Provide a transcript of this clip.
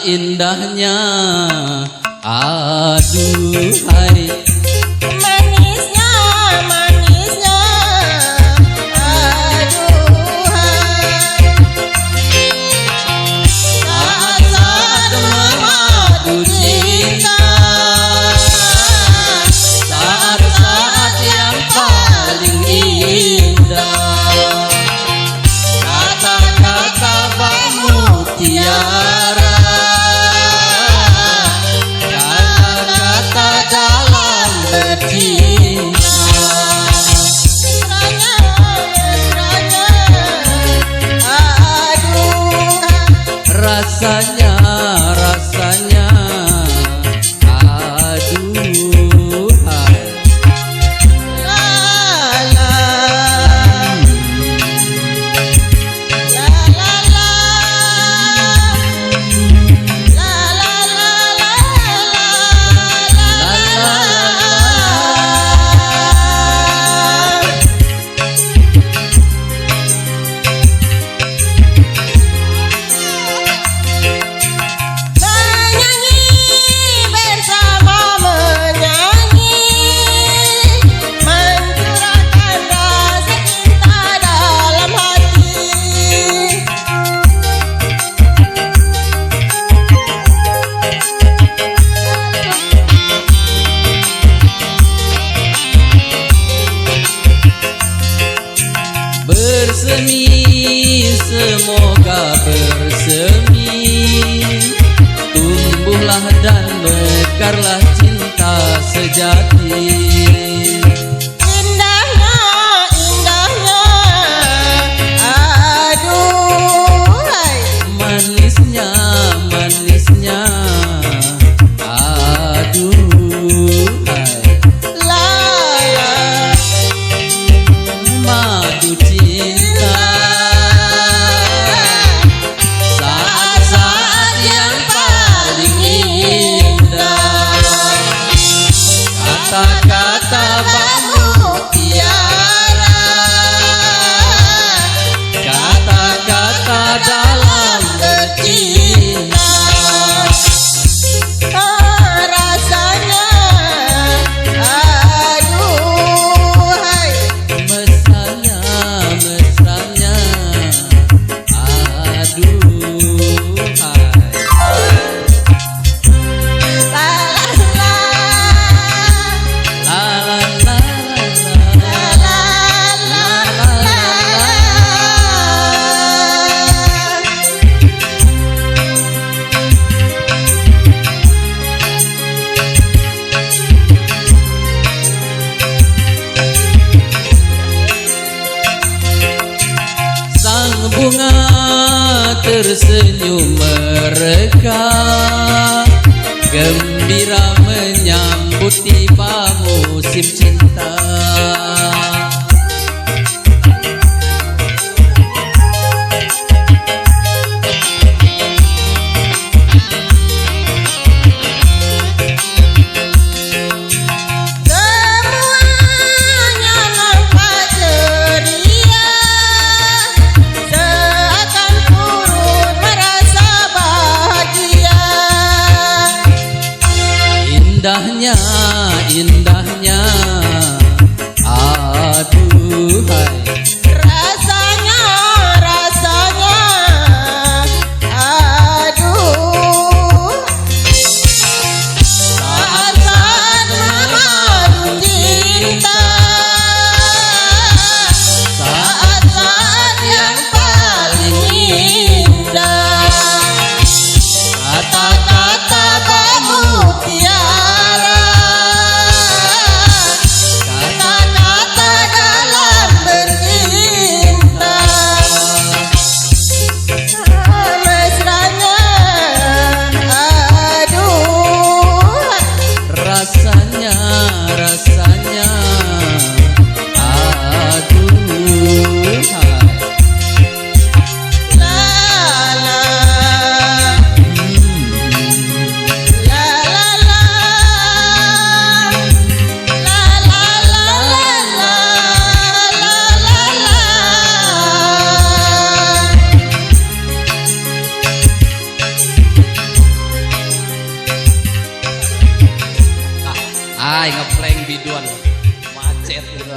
indahnya, aduhai. Manisnya, manisnya, aduhai. Saat-saat memadu cinta, saat-saat yang paling indah. Kata-kata bak mutiara, kata-kata dalam bercinta. Mesranya, aduh. Rasanya, rasanya, aduhai. La la, la la la, la la la la la menyanyi bersama menyanyi, mencurahkan rasa cinta dalam hati. Bersemi, semoga bersemi, tumbuhlah dan mekarlah cinta sejati. Indahnya, indahnya, aduhai. Manisnya, manisnya, aduhai. La la, Madu cinta, saat-saat yang paling indah. Kata-kata bak mutiara, kata-kata dalam bercinta. rasanya, aduhai. Mesranya, mesranya, aduhai. La la La la la la la, la la la Sang bunga tersenyum mereka, gembira menyambut tiba musim cinta. semuanya nampak ceria, seakan turut merasa bahagia. Indahnya, indahnya, aduhai. Rasanya, rasanya, aduh. Saat-saat memadu cinta, saat-saat yang paling indah. Kata-kata bak mutiara, kata-kata dalam bercinta. Mesranya, aduh. Rasanya, rasanya, aduhai. La la, la la la, la la la la, la la la. Hai ngepleng biduan macet gitu.